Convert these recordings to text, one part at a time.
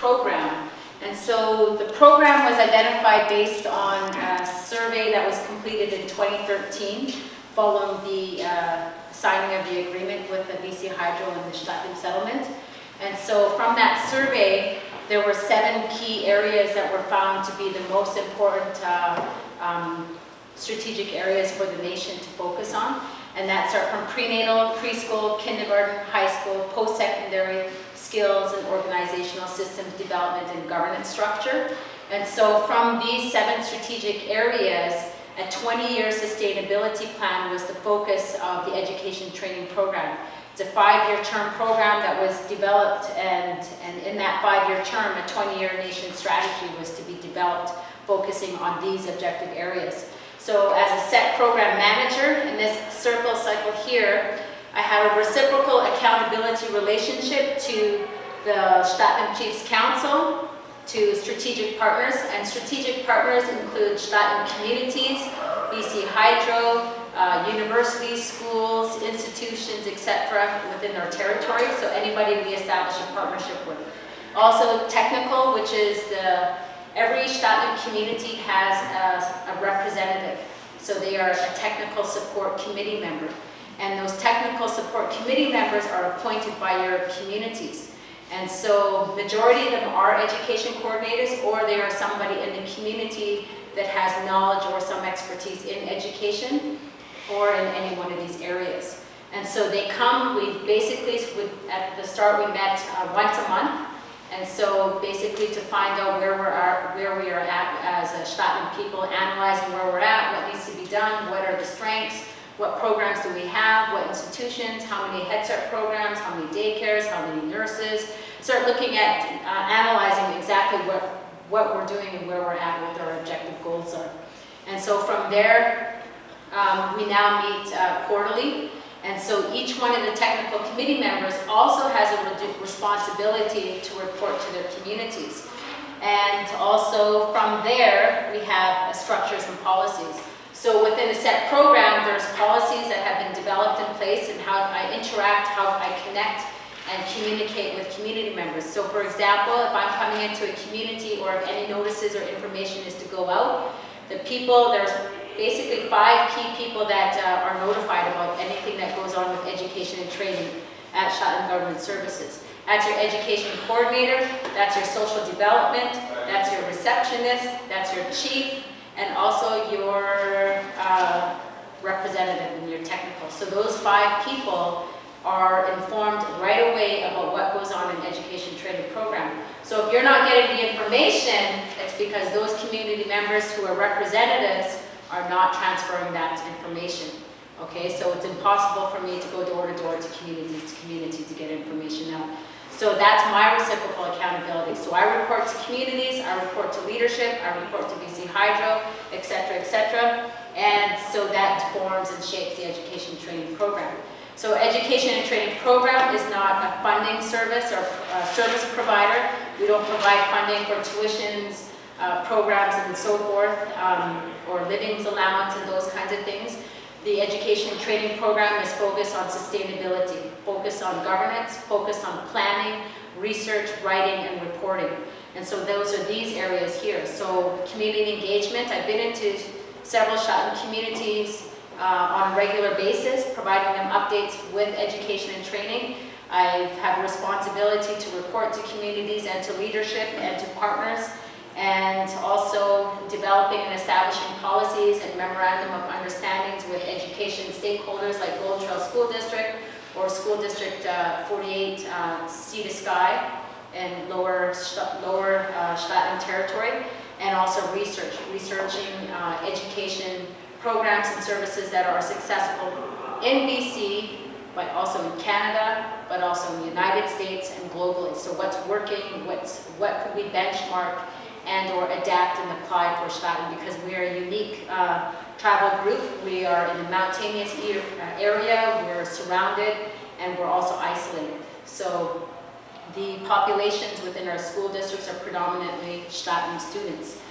program. And so the program was identified based on a survey that was completed in 2013 following the signing of the agreement with the BC Hydro and the Stratton settlement. And so from that survey, there were 7 key areas that were found to be the most important strategic areas for the nation to focus on. And that's from prenatal, preschool, kindergarten, high school, post-secondary, skills and organizational systems development and governance structure. And so from these 7 strategic areas, a 20-year sustainability plan was the focus of the education training program. It's a 5-year term program that was developed, and in that 5-year term, a 20-year nation strategy was to be developed, focusing on these objective areas. So as a set program manager, in this circle cycle here, I have a reciprocal accountability relationship to the Stratton Chiefs Council, to strategic partners, and strategic partners include Stratton communities, BC Hydro, universities, schools, institutions, etc. within our territory, so anybody we establish a partnership with. Also technical, which is every Stratton community has a representative, so they are a technical support committee member. And those technical support committee members are appointed by your communities. And so majority of them are education coordinators, or they are somebody in the community that has knowledge or some expertise in education or in any one of these areas. And so they come, at the start we met once a month. And so basically to find out where we are at as a Stratton people, analyzing where we're at, what needs to be done, what are the strengths, what programs do we have, what institutions, how many Head Start programs, how many daycares, how many nurses. Start looking at analyzing exactly what we're doing and where we're at, what our objective goals are. And so from there, we now meet quarterly. And so each one of the technical committee members also has a responsibility to report to their communities. And also from there, we have structures and policies. So within a set program, there's policies that have been developed in place and how I interact, how I connect and communicate with community members. So for example, if I'm coming into a community or if any notices or information is to go out, there's basically 5 key people that are notified about anything that goes on with education and training at Stratton Government Services. That's your education coordinator, that's your social development, that's your receptionist, that's your chief, and also your representative and your technical. So those 5 people are informed right away about what goes on in education training program. So if you're not getting the information, it's because those community members who are representatives are not transferring that information. Okay, so it's impossible for me to go door to door to community to get information out. So that's my reciprocal accountability. So I report to communities, I report to leadership, I report to BC Hydro, etc. And so that forms and shapes the education training program. So education and training program is not a funding service or a service provider. We don't provide funding for tuitions, programs and so forth, or livings allowance and those kinds of things. The education and training program is focused on sustainability, focused on governance, focused on planning, research, writing, and reporting. And so those are these areas here. So community engagement, I've been into several Stratton communities on a regular basis, providing them updates with education and training. I have a responsibility to report to communities and to leadership and to partners, and also developing and establishing policies and memorandum of understandings with education stakeholders like Gold Trail School District or School District 48 Sea to Sky and lower Stratton territory, and also researching education programs and services that are successful in BC, but also in Canada, but also in the United States and globally. So what's working, what could we benchmark and or adapt and apply for Stratton, because we are a unique travel group. We are in a mountainous area, we're surrounded, and we're also isolated. So the populations within our school districts are predominantly Stratton students.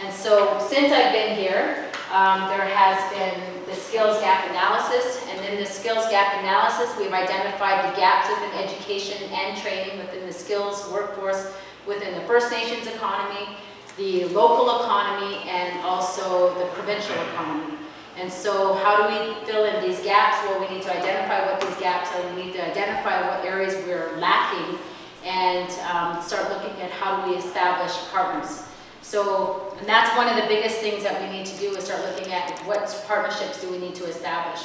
And so since I've been here, there has been the skills gap analysis, and in the skills gap analysis, we've identified the gaps within education and training within the skills workforce within the First Nations economy, the local economy, and also the provincial economy. And so how do we fill in these gaps? Well, we need to identify what these gaps are. We need to identify what areas we're lacking and start looking at how do we establish partners. So, and that's one of the biggest things that we need to do is start looking at what partnerships do we need to establish.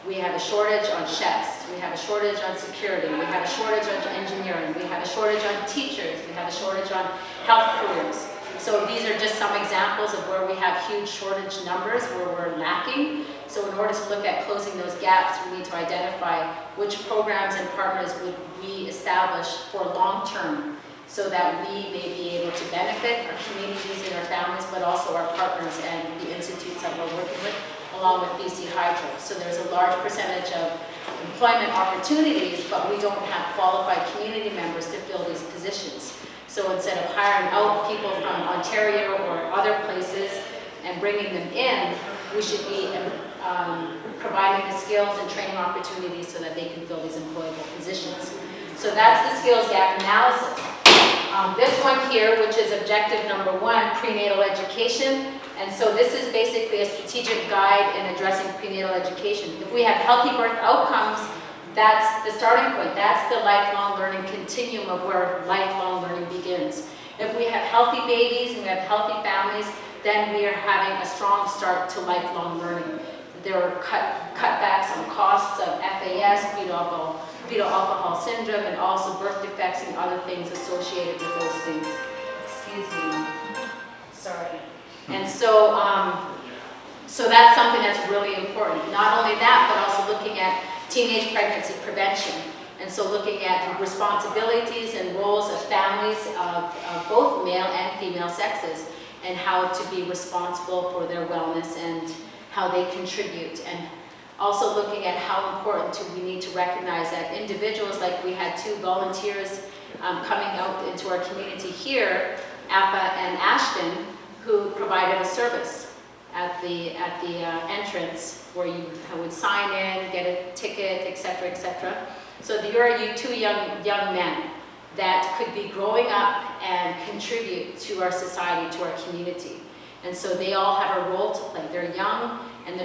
We have a shortage on chefs, we have a shortage on security, we have a shortage on engineering, we have a shortage on teachers, we have a shortage on health careers. So these are just some examples of where we have huge shortage numbers, where we're lacking. So in order to look at closing those gaps, we need to identify which programs and partners would we establish for long term, so that we may be able to benefit our communities and our families, but also our partners and the institutes that we're working with, along with BC Hydro. So there's a large percentage of employment opportunities, but we don't have qualified community members to fill these positions. So instead of hiring out people from Ontario or other places and bringing them in, we should be providing the skills and training opportunities so that they can fill these employable positions. So that's the skills gap analysis. This one here, which is objective number 1, prenatal education. And so this is basically a strategic guide in addressing prenatal education. If we have healthy birth outcomes, that's the starting point. That's the lifelong learning continuum of where lifelong learning begins. If we have healthy babies and we have healthy families, then we are having a strong start to lifelong learning. There are cutbacks on costs of FAS, fetal alcohol syndrome, and also birth defects and other things associated with those things. Excuse me. Sorry. And so, so that's something that's really important. Not only that, but also looking at teenage pregnancy prevention. And so looking at responsibilities and roles of families of both male and female sexes, and how to be responsible for their wellness and how they contribute. And also looking at how important we need to recognize that individuals, like we had 2 volunteers coming out into our community here, Appa and Ashton, who provided a service at the entrance where you would sign in, get a ticket, etc., etc. So there are you 2 young men that could be growing up and contribute to our society, to our community. And so they all have a role to play. They're young, and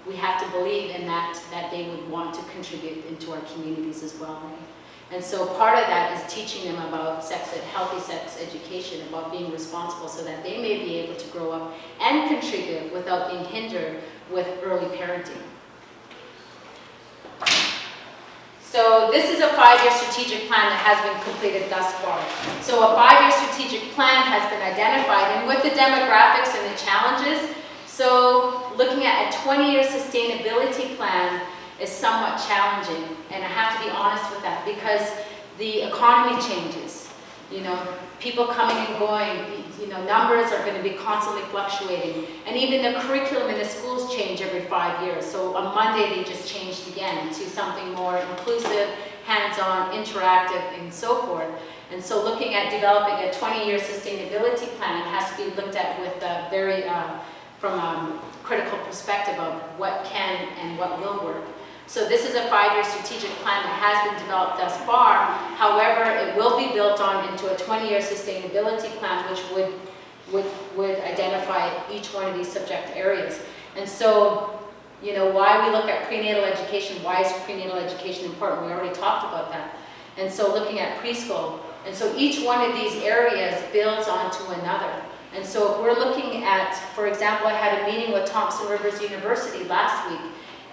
we have to believe in that they would want to contribute into our communities as well. And so part of that is teaching them about healthy sex education, about being responsible so that they may be able to grow up and contribute without being hindered with early parenting. So this is a 5-year strategic plan that has been completed thus far. So a 5-year strategic plan has been identified, and with the demographics and the challenges, so looking at a 20-year sustainability plan is somewhat challenging, and I have to be honest with that, because the economy changes. You know, people coming and going, you know, numbers are going to be constantly fluctuating. And even the curriculum in the schools change every 5 years. So on Monday, they just changed again to something more inclusive, hands-on, interactive, and so forth. And so looking at developing a 20-year sustainability plan has to be looked at with a very, from a critical perspective of what can and what will work. So this is a 5-year strategic plan that has been developed thus far. However, it will be built on into a 20-year sustainability plan, which would identify each one of these subject areas. And so, you know, why we look at prenatal education, why is prenatal education important? We already talked about that. And so looking at preschool, and so each one of these areas builds onto another. And so if we're looking at, for example, I had a meeting with Thompson Rivers University last week,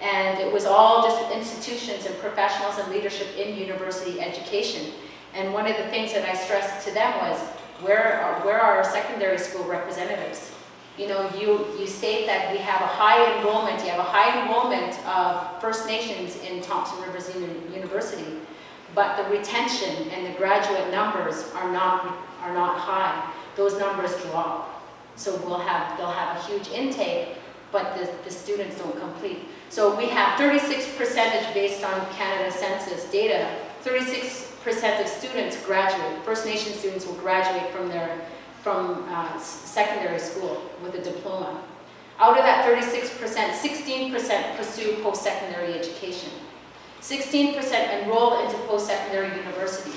and it was all just institutions and professionals and leadership in university education. And one of the things that I stressed to them was, where are our secondary school representatives? You know, you state that we have a high enrollment, you have a high enrollment of First Nations in Thompson Rivers University, but the retention and the graduate numbers are not high. Those numbers drop. So they'll have a huge intake, but the students don't complete. So we have 36% based on Canada Census data, 36% of students graduate, First Nation students will graduate from secondary school with a diploma. Out of that 36%, 16% pursue post-secondary education. 16% enroll into post-secondary university.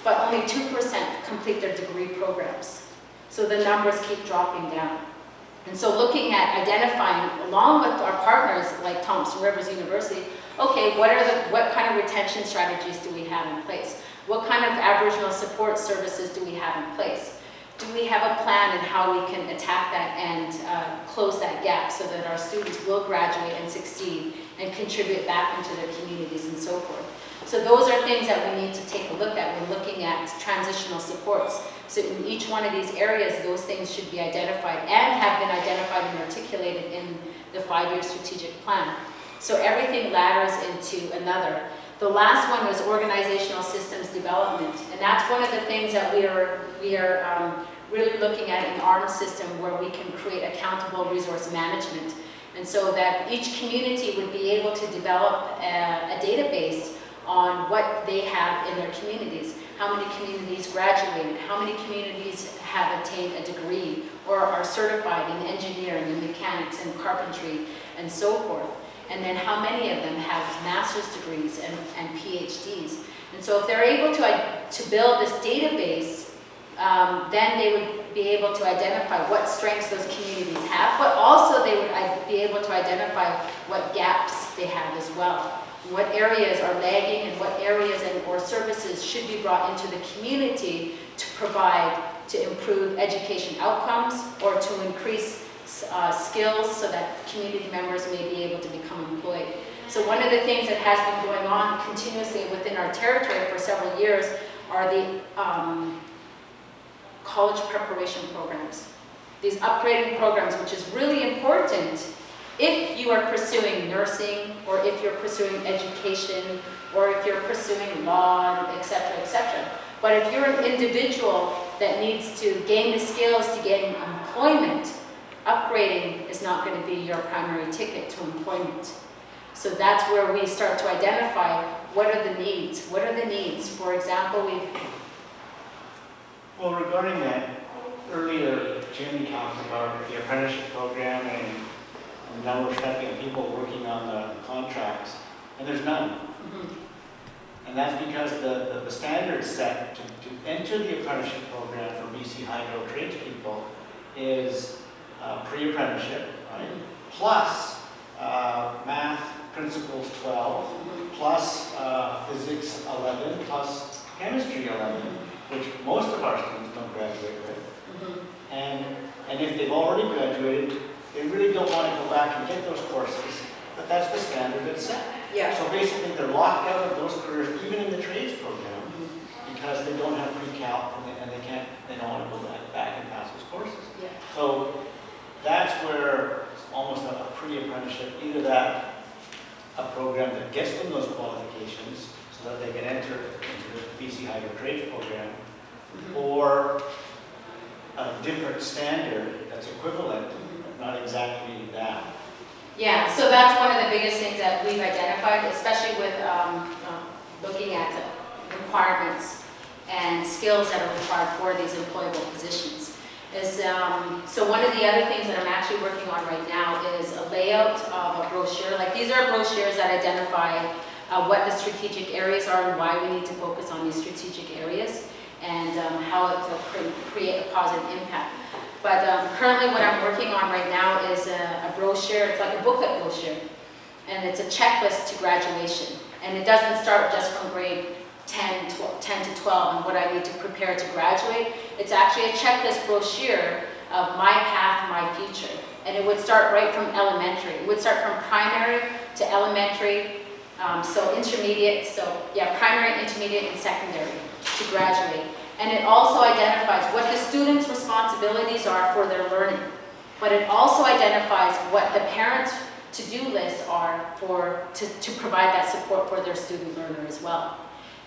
but only 2% complete their degree programs. So the numbers keep dropping down. And so looking at identifying, along with our partners like Thompson Rivers University, okay, what kind of retention strategies do we have in place? What kind of Aboriginal support services do we have in place? Do we have a plan in how we can attack that and close that gap so that our students will graduate and succeed and contribute back into their communities and so forth? So those are things that we need to take a look at when looking at transitional supports. So in each one of these areas, those things should be identified and have been identified and articulated in the 5-year strategic plan. So everything ladders into another. The last one was organizational systems development, and that's one of the things that we are really looking at in ARM system, where we can create accountable resource management, and so that each community would be able to develop a database on what they have in their communities. How many communities graduated, how many communities have attained a degree or are certified in engineering and mechanics and carpentry and so forth. And then how many of them have master's degrees and PhDs. And so if they're able to build this database, then they would be able to identify what strengths those communities have, but also they would be able to identify what gaps they have as well. What areas are lagging and what areas or services should be brought into the community to provide, to improve education outcomes or to increase skills so that community members may be able to become employed. So one of the things that has been going on continuously within our territory for several years are the college preparation programs. These upgrading programs, which is really important if you are pursuing nursing, or if you're pursuing education, or if you're pursuing law, etc., etc. But if you're an individual that needs to gain the skills to gain employment, upgrading is not going to be your primary ticket to employment. So that's where we start to identify what are the needs. What are the needs? For example, Well, regarding that, earlier Jim talked about the apprenticeship program and now we're starting people working on the contracts, and there's none. Mm-hmm. And that's because the standards set to enter the apprenticeship program for BC Hydro tradespeople is pre-apprenticeship, right? Mm-hmm. Plus math principles 12, Mm-hmm. plus physics 11, plus chemistry 11, which most of our students don't graduate with. Mm-hmm. And if they've already graduated, they really don't want to go back and get those courses, but that's the standard that's set. Yeah. So basically they're locked out of those careers, even in the trades program, because they don't have pre-calc and they don't want to go back and pass those courses. Yeah. So that's where it's almost a pre-apprenticeship, either that, a program that gets them those qualifications so that they can enter into the BC Hydro Trades program, or a different standard that's equivalent, not exactly that. Yeah, so that's one of the biggest things that we've identified, especially with looking at the requirements and skills that are required for these employable positions. So one of the other things that I'm actually working on right now is a layout of a brochure. Like, these are brochures that identify what the strategic areas are and why we need to focus on these strategic areas, and how it will create a positive impact. But currently what I'm working on right now is a brochure. It's like a booklet brochure, and it's a checklist to graduation. And it doesn't start just from grade 10 to 12 and what I need to prepare to graduate. It's actually a checklist brochure of my path, my future. And it would start right from elementary. It would start from primary to elementary, so intermediate, so yeah, primary, intermediate, and secondary to graduate. And it also identifies what the students' responsibilities are for their learning. But it also identifies what the parents' to-do lists are to provide that support for their student learner as well.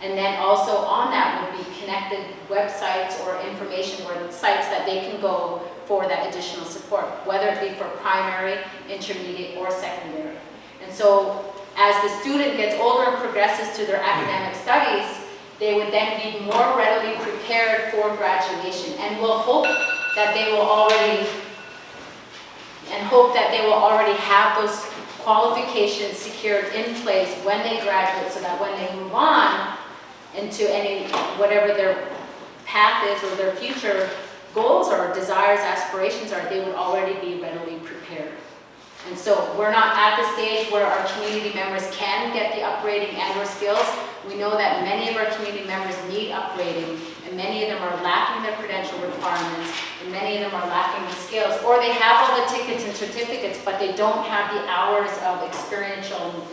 And then also on that would be connected websites or information or sites that they can go for that additional support, whether it be for primary, intermediate, or secondary. And so as the student gets older and progresses to their academic studies, they would then be more readily prepared for graduation, and we'll hope that they will already have those qualifications secured in place when they graduate, so that when they move on, into any, whatever their path is or their future goals or desires, aspirations are, they would already be readily prepared. And so we're not at the stage where our community members can get the upgrading and/or skills. We know that many of our community members need upgrading, and many of them are lacking the credential requirements, and many of them are lacking the skills, or they have all the tickets and certificates, but they don't have the hours of experiential,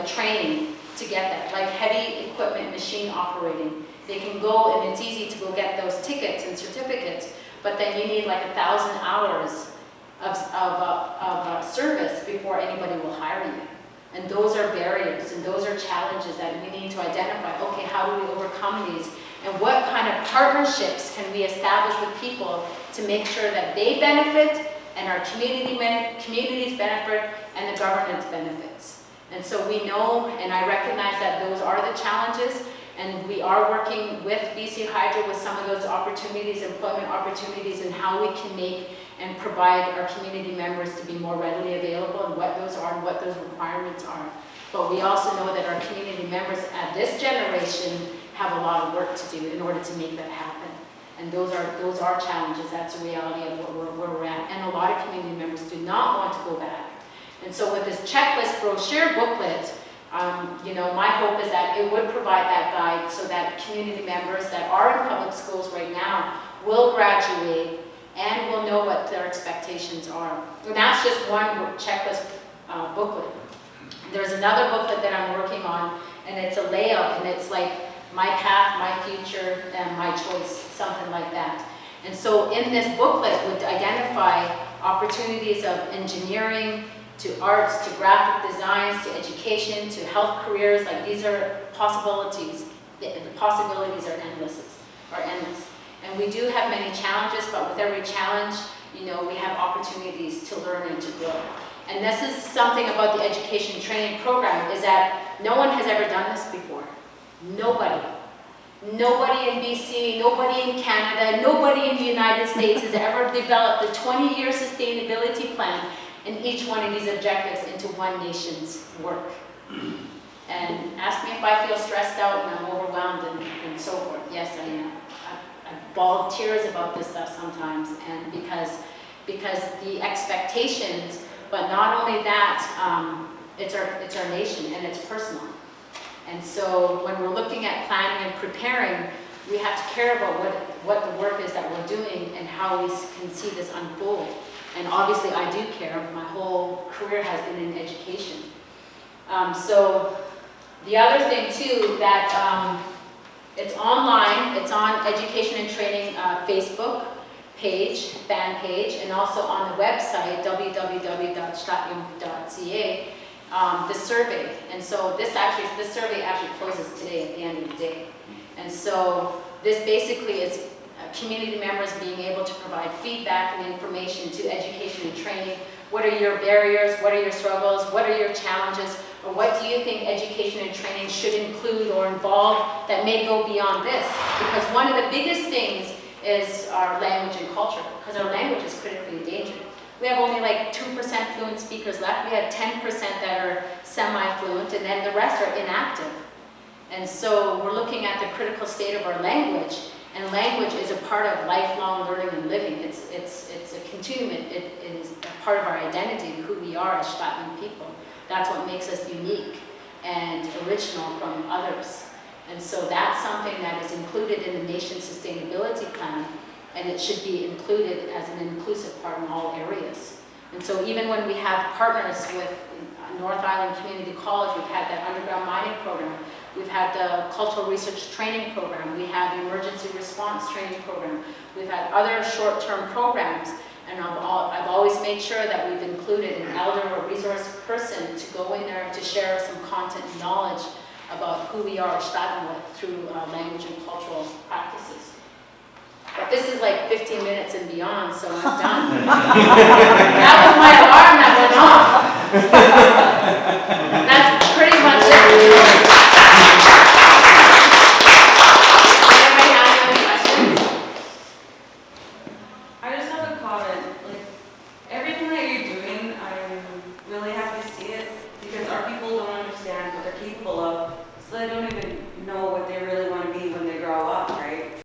training to get that, like heavy equipment machine operating. They can go, and it's easy to go get those tickets and certificates, but then you need like 1,000 hours of service before anybody will hire you. And those are barriers, and those are challenges that we need to identify. Okay, how do we overcome these? And what kind of partnerships can we establish with people to make sure that they benefit, and our communities benefit, and the governance benefits? And so we know, and I recognize that those are the challenges, and we are working with BC Hydro with some of those opportunities, employment opportunities, and how we can make and provide our community members to be more readily available, and what those are and what those requirements are. But we also know that our community members at this generation have a lot of work to do in order to make that happen. And those are challenges. That's a reality of where we're at. And a lot of community members do not want to go back. And so with this checklist brochure booklet, my hope is that it would provide that guide so that community members that are in public schools right now will graduate and will know what their expectations are. And that's just one checklist booklet. There's another booklet that I'm working on, and it's a layout, and it's like my path, my future, and my choice, something like that. And so in this booklet would identify opportunities of engineering, to arts, to graphic designs, to education, to health careers. Like, these are possibilities. The possibilities are endless. And we do have many challenges, but with every challenge, we have opportunities to learn and to grow. And this is something about the education training program, is that no one has ever done this before. Nobody. Nobody in BC, nobody in Canada, nobody in the United States has ever developed a 20-year sustainability plan and each one of these objectives into one nation's work. And ask me if I feel stressed out and I'm overwhelmed and so forth. Yes, I am. I bawl tears about this stuff sometimes, and because the expectations, but not only that, it's our nation, and it's personal. And so when we're looking at planning and preparing, we have to care about what the work is that we're doing and how we can see this unfold. And obviously I do care. My whole career has been in education. So the other thing too, that it's online, it's on Education and Training Facebook page, fan page, and also on the website, www.stadtjong.ca, the survey. And so this survey actually closes today at the end of the day. And so this basically is community members being able to provide feedback and information to education and training. What are your barriers? What are your struggles? What are your challenges? Or what do you think education and training should include or involve that may go beyond this? Because one of the biggest things is our language and culture, because our language is critically endangered. We have only like 2% fluent speakers left. We have 10% that are semi-fluent, and then the rest are inactive. And so we're looking at the critical state of our language, and language is a part of lifelong learning and living. It's a continuum. It is a part of our identity, who we are as Stadtjong people. That's what makes us unique and original from others. And so that's something that is included in the nation's sustainability plan, and it should be included as an inclusive part in all areas. And so even when we have partners with North Island Community College, we've had that underground mining program, we've had the cultural research training program, we have the emergency response training program, we've had other short-term programs, and I've always made sure that we've included an elder or resource person to go in there to share some content and knowledge about who we are Stadtjong through language and cultural practices. But this is like 15 minutes and beyond, so I'm done. That was my alarm that went off. That's pretty much it.